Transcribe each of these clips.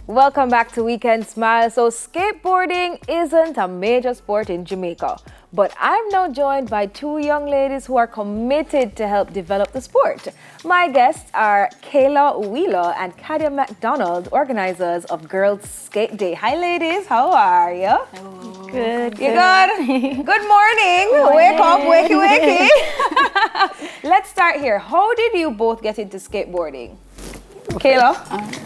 Welcome back to Weekend Smile. So skateboarding isn't a major sport in Jamaica, but I'm now joined by two young ladies who are committed to help develop the sport. My guests are Kayla Wheeler and Kadia McDonald, organizers of Girls Skate Day. Hi ladies, how are you? Hello. Good. You good? Good morning. Wake up, wakey. Let's start here. How did you both get into skateboarding? Kayla?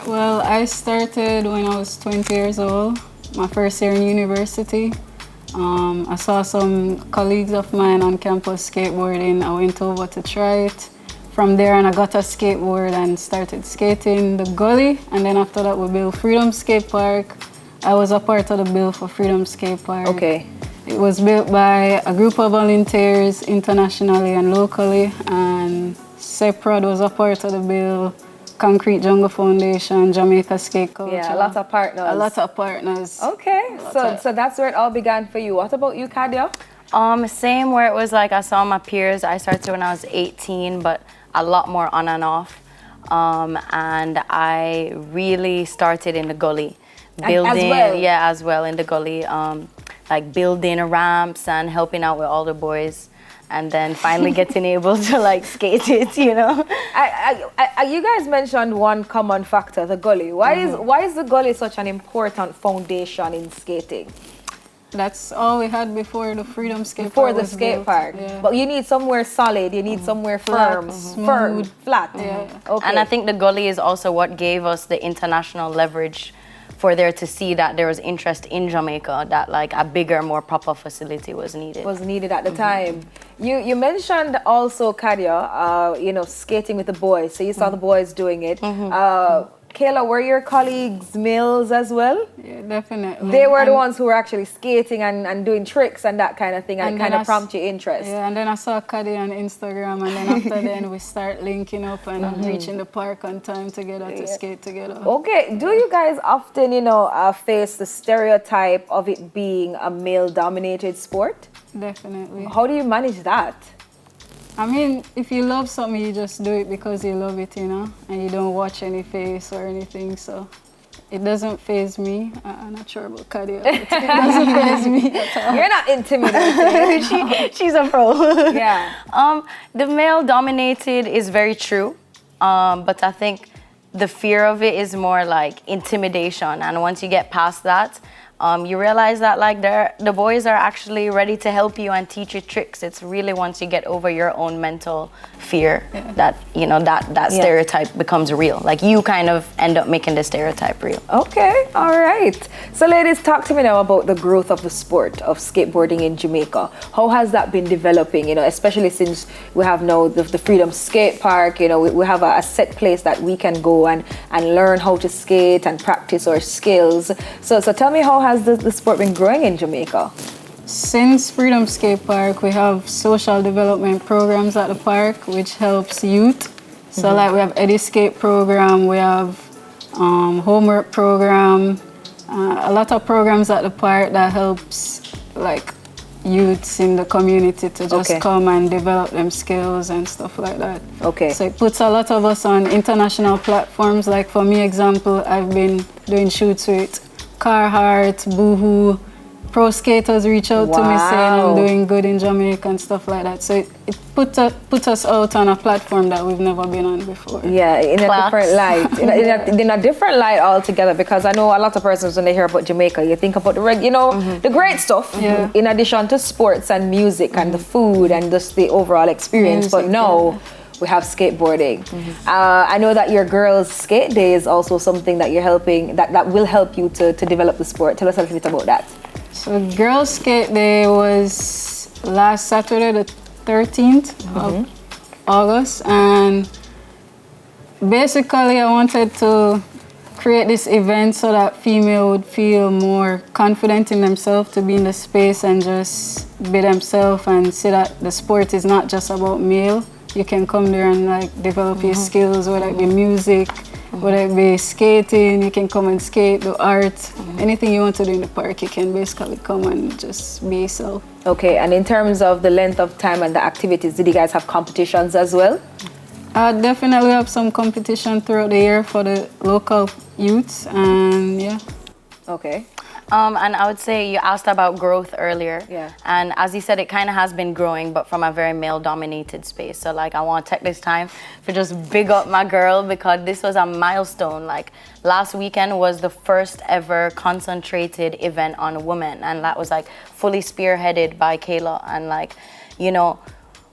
Well, I started when I was 20 years old, my first year in university. I saw some colleagues of mine on campus skateboarding. I went over to try it. From there, and I got a skateboard and started skating the gully. And then after that, we built Freedom Skate Park. I was a part of the build for Freedom Skate Park. Okay. It was built by a group of volunteers internationally and locally. And Seprod was a part of the build. Concrete Jungle Foundation, Jamaica Skate Culture. Yeah, a lot of partners. A lot of partners. Okay, so that's where it all began for you. What about you, Kadia? Same, where it was like I saw my peers. I started when I was 18, but a lot more on and off. And I really started in the gully. Building, as well in the gully. Like building ramps and helping out with all the boys. And then finally getting able to like skate it, you know. You guys mentioned one common factor, the gully. Why is the gully such an important foundation in skating? That's all we had before the Freedom Skate Before Park the was skate built. park. Yeah. But you need somewhere solid, you need somewhere firm, smooth. flat. Yeah. Okay. And I think the gully is also what gave us the international leverage for there to see that there was interest in Jamaica, that like a bigger, more proper facility was needed. Was needed at the time. You mentioned also, Kadia, skating with the boys. So you saw the boys doing it. Kayla, were your colleagues males as well? Yeah, definitely. They were the ones who were actually skating and doing tricks and that kind of thing, and kind of prompt your interest. Yeah, and then I saw Kadia on Instagram, and then after then we start linking up and reaching the park on time together to skate together. Okay, do you guys often, face the stereotype of it being a male-dominated sport? Definitely. How do you manage that? I mean, if you love something, you just do it because you love it, and you don't watch any face or anything, so it doesn't faze me. I'm not sure about Kadia, but it doesn't faze me at all. You're not intimidated. She's a pro. Yeah. The male-dominated is very true, but I think the fear of it is more like intimidation, and once you get past that, you realize that like the boys are actually ready to help you and teach you tricks. It's really once you get over your own mental fear that that stereotype becomes real. Like you kind of end up making the stereotype real. Okay, all right. So ladies, talk to me now about the growth of the sport of skateboarding in Jamaica. How has that been developing, especially since we have now the Freedom Skate Park, we have a set place that we can go and learn how to skate and practice our skills. So tell me, how has the sport been growing in Jamaica? Since Freedom Skate Park, we have social development programs at the park, which helps youth. So like we have Eddie Skate program, we have homework program, a lot of programs at the park that helps like youths in the community to just come and develop them skills and stuff like that. Okay. So it puts a lot of us on international platforms. Like for me, example, I've been doing shoots with Carhartt, Boohoo. Pro skaters reach out to me saying I'm doing good in Jamaica and stuff like that. So it put us out on a platform that we've never been on before. Yeah, in a different light. in a different light altogether, because I know a lot of persons, when they hear about Jamaica, you think about the great stuff, in addition to sports and music and the food and just the overall experience. But no, we have skateboarding. I know that your Girls Skate Day is also something that you're helping, that will help you to develop the sport. Tell us a little bit about that. So Girls Skate Day was last Saturday, the 13th of August, and basically I wanted to create this event so that female would feel more confident in themselves to be in the space and just be themselves and see that the sport is not just about male. You can come there and like develop your skills, whether it be music, whether it be skating, you can come and skate, do art, anything you want to do in the park, you can basically come and just be yourself. Okay, and in terms of the length of time and the activities, did you guys have competitions as well? I definitely have some competition throughout the year for the local youths, and yeah. Okay. And I would say you asked about growth earlier. Yeah. And as you said, it kind of has been growing, but from a very male-dominated space. So, like, I want to take this time to just big up my girl because this was a milestone. Like, last weekend was the first ever concentrated event on women. And that was, like, fully spearheaded by Kayla. And, like, you know,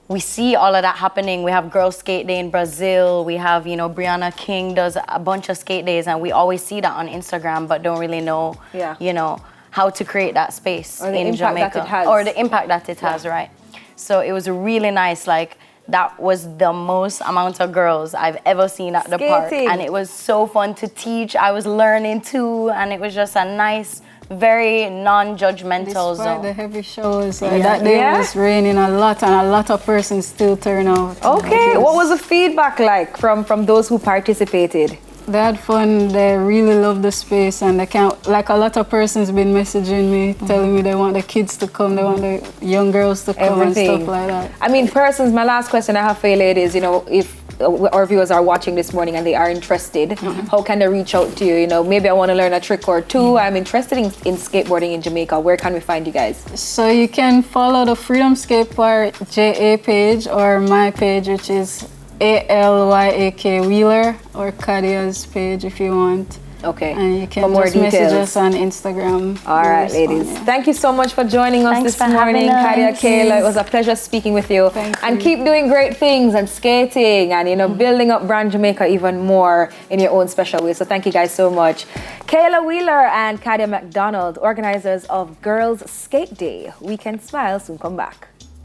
we see all of that happening. We have Girls Skate Day in Brazil. We have, you know, Brianna King does a bunch of skate days, and we always see that on Instagram, but don't really know, you know, how to create that space in Jamaica. Or the impact that it has, right? So it was really nice. Like, that was the most amount of girls I've ever seen at the park. And it was so fun to teach. I was learning too, and it was just a nice, very non-judgmental zone. Despite the heavy shows, like that day was raining a lot, and a lot of persons still turn out. Okay, what was the feedback like from those who participated? They had fun. They really loved the space, and they can't. Like, a lot of persons been messaging me, telling me they want the kids to come, they want the young girls to come and stuff like that. I mean, persons. My last question I have for you, ladies. You know, if our viewers are watching this morning and they are interested, how can they reach out to you? You know, maybe I want to learn a trick or two. I'm interested in skateboarding in Jamaica. Where can we find you guys? So you can follow the Freedom Skate Park JA page or my page, which is ALYAK Wheeler, or Kadia's page if you want. Okay. And you can just message us on Instagram. All right, ladies. Thank you so much for joining us this morning, Kadia, Kayla. It was a pleasure speaking with you. And keep doing great things and skating and, you know, building up Brand Jamaica even more in your own special way. So thank you guys so much. Kayla Wheeler and Kadia McDonald, organizers of Girls Skate Day. Weekend Smile, soon come back.